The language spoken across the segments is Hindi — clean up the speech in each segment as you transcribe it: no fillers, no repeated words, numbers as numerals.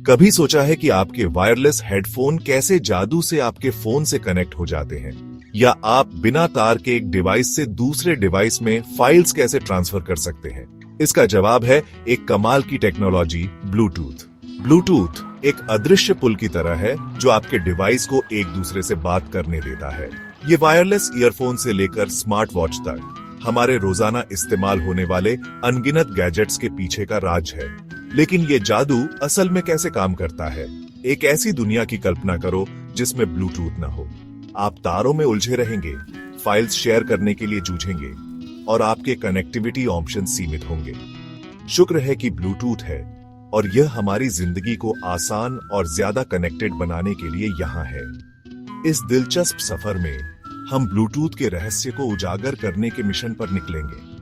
कभी सोचा है कि आपके वायरलेस हेडफोन कैसे जादू से आपके फोन से कनेक्ट हो जाते हैं, या आप बिना तार के एक डिवाइस से दूसरे डिवाइस में फाइल्स कैसे ट्रांसफर कर सकते हैं? इसका जवाब है एक कमाल की टेक्नोलॉजी, ब्लूटूथ। ब्लूटूथ एक अदृश्य पुल की तरह है जो आपके डिवाइस को एक दूसरे से बात करने देता है। ये वायरलेस ईयरफोन से लेकर स्मार्ट वॉच तक हमारे रोजाना इस्तेमाल होने वाले अनगिनत गैजेट्स के पीछे का राज है। लेकिन ये जादू असल में कैसे काम करता है? एक ऐसी दुनिया की कल्पना करो जिसमें ब्लूटूथ न हो। आप तारों में उलझे रहेंगे, फाइल्स शेयर करने के लिए जूझेंगे और आपके कनेक्टिविटी ऑप्शन सीमित होंगे। शुक्र है कि ब्लूटूथ है और यह हमारी जिंदगी को आसान और ज्यादा कनेक्टेड बनाने के लिए यहाँ है। इस दिलचस्प सफर में हम ब्लूटूथ के रहस्य को उजागर करने के मिशन पर निकलेंगे।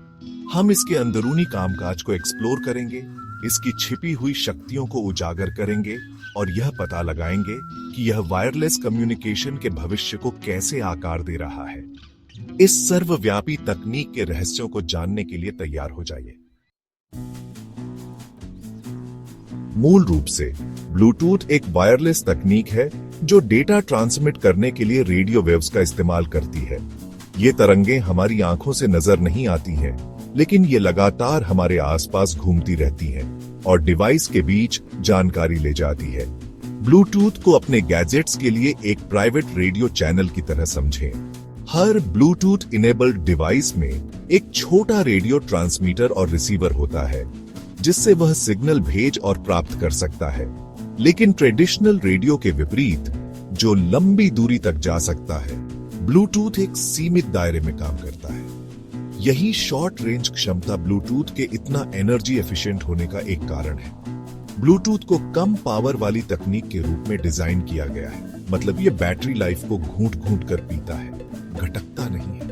हम इसके अंदरूनी कामकाज को एक्सप्लोर करेंगे, इसकी छिपी हुई शक्तियों को उजागर करेंगे और यह पता लगाएंगे कि यह वायरलेस कम्युनिकेशन के भविष्य को कैसे आकार दे रहा है। इस सर्वव्यापी तकनीक के रहस्यों को जानने के लिए तैयार हो जाइए। मूल रूप से ब्लूटूथ एक वायरलेस तकनीक है जो डेटा ट्रांसमिट करने के लिए रेडियो वेव्स का इस्तेमाल करती है। ये तरंगें हमारी आंखों से नजर नहीं आती हैं, लेकिन ये लगातार हमारे आसपास घूमती रहती हैं और डिवाइस के बीच जानकारी ले जाती है। ब्लूटूथ को अपने गैजेट्स के लिए एक प्राइवेट रेडियो चैनल की तरह समझें। हर ब्लूटूथ इनेबल्ड डिवाइस में एक छोटा रेडियो ट्रांसमीटर और रिसीवर होता है, जिससे वह सिग्नल भेज और प्राप्त कर सकता है। लेकिन ट्रेडिशनल रेडियो के विपरीत, जो लंबी दूरी तक जा सकता है, ब्लूटूथ एक सीमित दायरे में काम करता है। यही शॉर्ट रेंज क्षमता ब्लूटूथ के इतना एनर्जी एफिशिएंट होने का एक कारण है। ब्लूटूथ को कम पावर वाली तकनीक के रूप में डिजाइन किया गया है। मतलब ये बैटरी लाइफ को घूंट घूंट कर पीता है, घटकता नहीं है।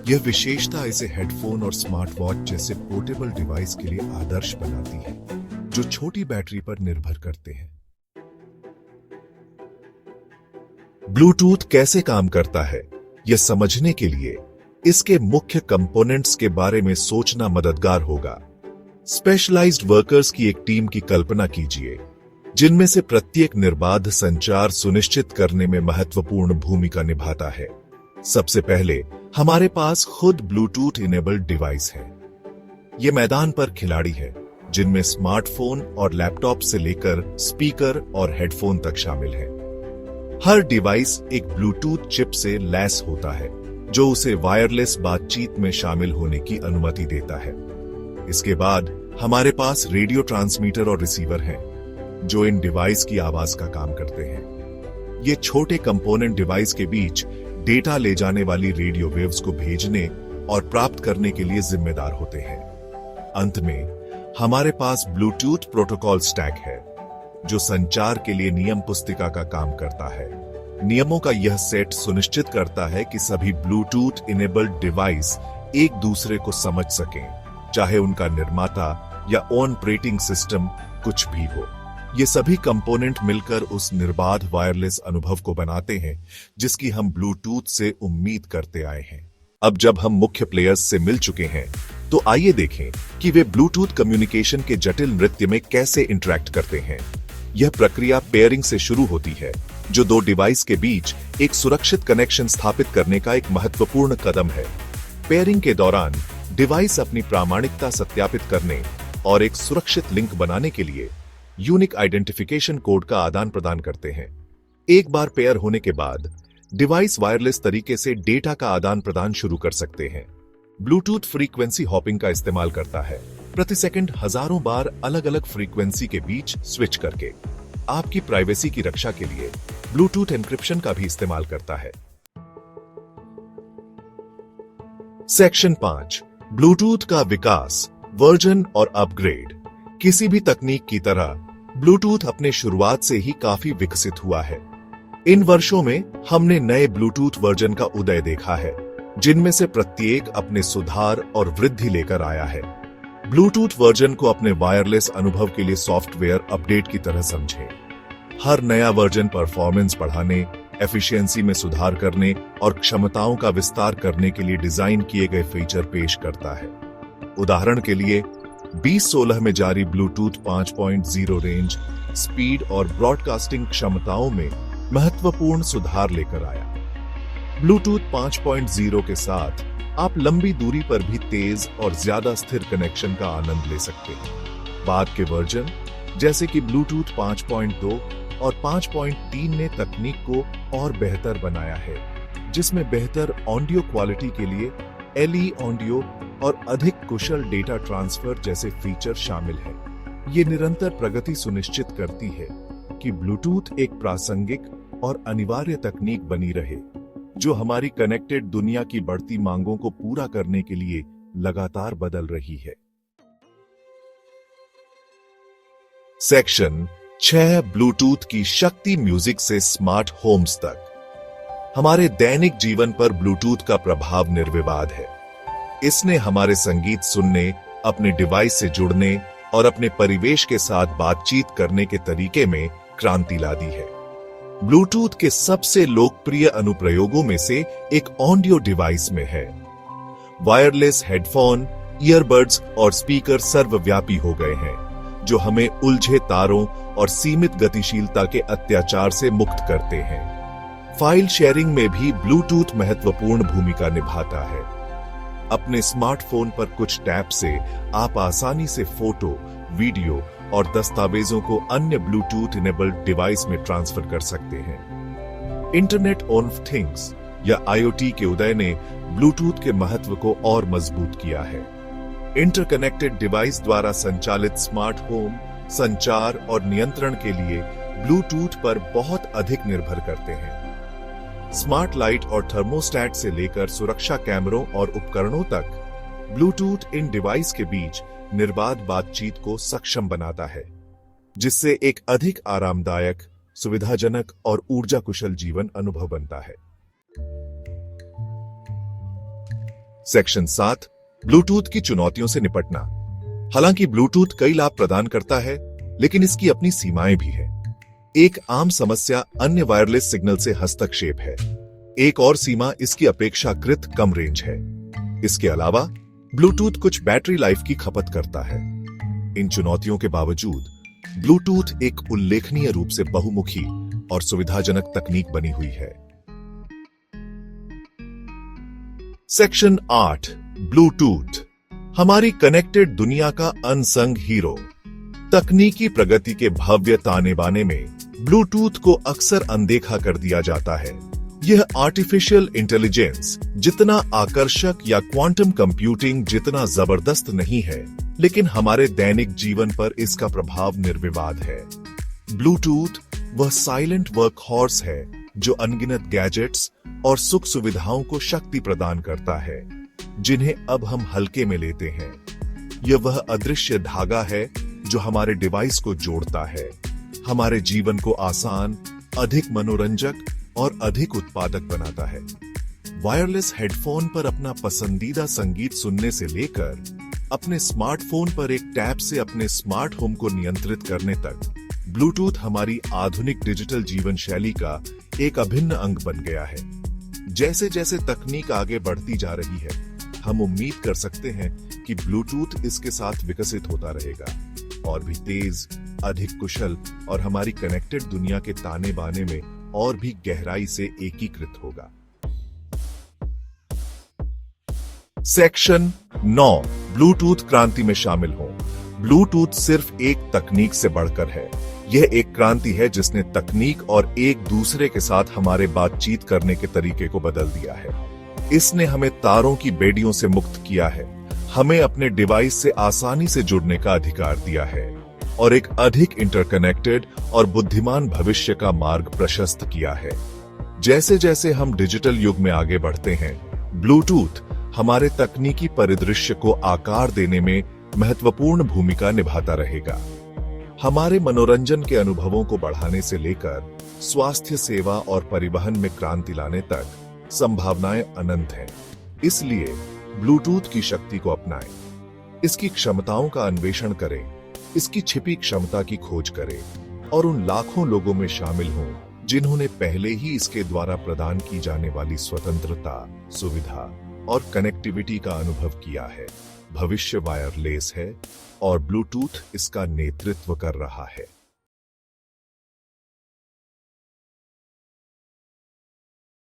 यह विशेषता इसे हेडफोन और स्मार्ट वॉच जैसे पोर्टेबल डिवाइस के लिए आदर्श बनाती है, जो छोटी बैटरी पर निर्भर करते हैं। ब्लूटूथ कैसे काम करता है, यह समझने के लिए इसके मुख्य कंपोनेंट्स के बारे में सोचना मददगार होगा। स्पेशलाइज्ड वर्कर्स की एक टीम की कल्पना कीजिए, जिनमें से प्रत्येक निर्बाध संचार सुनिश्चित करने में महत्वपूर्ण भूमिका निभाता है। सबसे पहले हमारे पास खुद ब्लूटूथ इनेबल्ड डिवाइस है। ये मैदान पर खिलाड़ी है, जिनमें स्मार्टफोन और लैपटॉप से लेकर स्पीकर और हेडफोन तक शामिल है। हर डिवाइस एक ब्लूटूथ चिप से लैस होता है, जो उसे वायरलेस बातचीत में शामिल होने की अनुमति देता है। इसके बाद हमारे पास रेडियो ट्रांसमीटर और रिसीवर हैं, जो इन डिवाइस की आवाज का काम करते हैं। ये छोटे कंपोनेंट डिवाइस के बीच डेटा ले जाने वाली रेडियो वेव्स को भेजने और प्राप्त करने के लिए जिम्मेदार होते हैं। अंत में हमारे पास ब्लूटूथ प्रोटोकॉल स्टैक है, जो संचार के लिए नियम पुस्तिका का काम करता है। नियमों का यह सेट सुनिश्चित करता है कि सभी ब्लूटूथ इनेबल्ड डिवाइस एक दूसरे को समझ सकें, चाहे उनका निर्माता या ऑपरेटिंग सिस्टम कुछ भी हो। ये सभी कंपोनेंट मिलकर उस निर्बाध वायरलेस अनुभव को बनाते हैं जिसकी हम ब्लूटूथ से उम्मीद करते आए हैं। अब जब हम मुख्य प्लेयर्स से मिल चुके हैं, तो आइए देखें कि वे ब्लूटूथ कम्युनिकेशन के जटिल नृत्य में कैसे इंटरैक्ट करते हैं। यह प्रक्रिया पेयरिंग से शुरू होती है, जो दो डिवाइस के बीच एक सुरक्षित कनेक्शन स्थापित करने का एक महत्वपूर्ण कदम है। पेयरिंग के दौरान डिवाइस अपनी प्रामाणिकता सत्यापित करने और एक सुरक्षित लिंक बनाने के लिए यूनिक आइडेंटिफिकेशन कोड का आदान प्रदान करते हैं। एक बार पेयर होने के बाद डिवाइस वायरलेस तरीके से डेटा का आदान प्रदान शुरू कर सकते हैं। ब्लूटूथ फ्रीक्वेंसी हॉपिंग का इस्तेमाल करता है, प्रति सेकंड हजारों बार अलग अलग फ्रीक्वेंसी के बीच स्विच करके। आपकी प्राइवेसी की रक्षा के लिए ब्लूटूथ एन्क्रिप्शन का भी इस्तेमाल करता है। सेक्शन 5, ब्लूटूथ का विकास, वर्जन और अपग्रेड। किसी भी तकनीक की तरह ब्लूटूथ अपने शुरुआत से ही काफी विकसित हुआ है। इन वर्षों में हमने नए ब्लूटूथ वर्जन का उदय देखा है, जिनमें से प्रत्येक अपने सुधार और वृद्धि लेकर आया है। ब्लूटूथ वर्जन को अपने वायरलेस अनुभव के लिए सॉफ्टवेयर अपडेट की तरह समझें। हर नया वर्जन परफॉर्मेंस बढ़ाने, एफिशिएंसी में सुधार करने और क्षमताओं का विस्तार करने के लिए डिजाइन किए गए फीचर पेश करता है। उदाहरण के लिए, 2016 में जारी ब्लूटूथ 5.0 रेंज, स्पीड और ब्रॉडकास्टिंग क्षमताओं में महत्वपूर्ण सुधार लेकर आया। ब्लूटूथ 5.0 के साथ आप लंबी दूरी पर भी तेज और ज्यादा स्थिर कनेक्शन का आनंद ले सकते हैं। बाद के वर्जन जैसे कि ब्लूटूथ 5.2 और 5.3 ने तकनीक को और बेहतर बनाया है, जिसमें बेहतर ऑडियो क्वालिटी के लिए LE ऑडियो और अधिक कुशल डेटा ट्रांसफर जैसे फीचर शामिल है। ये निरंतर प्रगति सुनिश्चित करती है कि ब्लूटूथ एक प्रासंगिक और अनिवार्य तकनीक बनी रहे, जो हमारी कनेक्टेड दुनिया की बढ़ती मांगों को पूरा करने के लिए लगातार बदल रही है। सेक्शन 6, ब्लूटूथ की शक्ति म्यूजिक से स्मार्ट होम्स तक। हमारे दैनिक जीवन पर ब्लूटूथ का प्रभाव निर्विवाद है। इसने हमारे संगीत सुनने, अपने डिवाइस से जुड़ने और अपने परिवेश के साथ बातचीत करने के तरीके में क्रांति ला दी है। ब्लूटूथ के सबसे लोकप्रिय अनुप्रयोगों में से एक ऑडियो डिवाइस में है। वायरलेस हेडफोन, ईयरबड्स और स्पीकर सर्वव्यापी हो गए हैं, जो हमें उलझे तारों और सीमित गतिशीलता के अत्याचार से मुक्त करते हैं। फाइल शेयरिंग में भी ब्लूटूथ महत्वपूर्ण भूमिका निभाता है। अपने स्मार्टफोन पर कुछ टैप से आप आसानी से फोटो, वीडियो और दस्तावेजों को अन्य ब्लूटूथ इनेबल्ड डिवाइस में ट्रांसफर कर सकते हैं। इंटरनेट ऑफ थिंग्स या IoT के उदय ने ब्लूटूथ के महत्व को और मजबूत किया है। इंटरकनेक्टेड डिवाइस द्वारा संचालित स्मार्ट होम संचार और नियंत्रण के लिए ब्लूटूथ पर बहुत अधिक निर्भर करते हैं। स्मार्ट लाइट और थर्मोस्टेट से लेकर सुरक्षा कैमरों और उपकरणों तक, ब्लूटूथ इन डिवाइस के बीच निर्बाध बातचीत को सक्षम बनाता है, जिससे एक अधिक आरामदायक, सुविधाजनक और ऊर्जा कुशल जीवन अनुभव बनता है। सेक्शन 7, ब्लूटूथ की चुनौतियों से निपटना। हालांकि ब्लूटूथ कई लाभ प्रदान करता है, लेकिन इसकी अपनी सीमाएं भी हैं। एक आम समस्या अन्य वायरलेस सिग्नल से हस्तक्षेप है। एक और सीमा इसकी अपेक्षाकृत कम रेंज है। इसके अलावा ब्लूटूथ कुछ बैटरी लाइफ की खपत करता है। इन चुनौतियों के बावजूद ब्लूटूथ एक उल्लेखनीय रूप से बहुमुखी और सुविधाजनक तकनीक बनी हुई है। सेक्शन 8, ब्लूटूथ हमारी कनेक्टेड दुनिया का अनसंग हीरो। तकनीकी प्रगति के भव्य ताने बाने में ब्लूटूथ को अक्सर अनदेखा कर दिया जाता है। यह आर्टिफिशियल इंटेलिजेंस जितना आकर्षक या क्वांटम कंप्यूटिंग जितना जबरदस्त नहीं है, लेकिन हमारे दैनिक जीवन पर इसका प्रभाव निर्विवाद है। ब्लूटूथ वह साइलेंट वर्क हॉर्स है जो अनगिनत गैजेट्स और सुख सुविधाओं को शक्ति प्रदान करता है, जिन्हें अब हम हल्के में लेते हैं। यह वह अदृश्य धागा है जो हमारे डिवाइस को जोड़ता है, हमारे जीवन को आसान, अधिक मनोरंजक और अधिक उत्पादक बनाता है। वायरलेस हेडफोन पर अपना पसंदीदा संगीत सुनने से लेकर अपने स्मार्टफोन पर एक टैप से अपने स्मार्ट होम को नियंत्रित करने तक, ब्लूटूथ हमारी आधुनिक डिजिटल जीवन शैली का एक अभिन्न अंग बन गया है। जैसे जैसे तकनीक आगे बढ़ती जा रही है, हम उम्मीद कर सकते हैं कि ब्लूटूथ इसके साथ विकसित होता रहेगा और भी तेज, अधिक कुशल और हमारी कनेक्टेड दुनिया के ताने बाने में और भी गहराई से एकीकृत होगा। सेक्शन 9, ब्लूटूथ क्रांति में शामिल हो। ब्लूटूथ सिर्फ एक तकनीक से बढ़कर है। यह एक क्रांति है जिसने तकनीक और एक दूसरे के साथ हमारे बातचीत करने के तरीके को बदल दिया है। इसने हमें तारों की बेड़ियों से मुक्त किया है, हमें अपने डिवाइस से आसानी से जुड़ने का अधिकार दिया है और एक अधिक इंटरकनेक्टेड और बुद्धिमान भविष्य का मार्ग प्रशस्त किया है। जैसे जैसे हम डिजिटल युग में आगे बढ़ते हैं, ब्लूटूथ हमारे तकनीकी परिदृश्य को आकार देने में महत्वपूर्ण भूमिका निभाता रहेगा। हमारे मनोरंजन के अनुभवों को बढ़ाने से लेकर स्वास्थ्य सेवा और परिवहन में क्रांति लाने तक संभावनाएं अनंत हैं। इसलिए ब्लूटूथ की शक्ति को अपनाएं, इसकी क्षमताओं का अन्वेषण करें, इसकी छिपी क्षमता की खोज करें और उन लाखों लोगों में शामिल हों जिन्होंने पहले ही इसके द्वारा प्रदान की जाने वाली स्वतंत्रता, सुविधा और कनेक्टिविटी का अनुभव किया है। भविष्य वायरलेस है और ब्लूटूथ इसका नेतृत्व कर रहा है।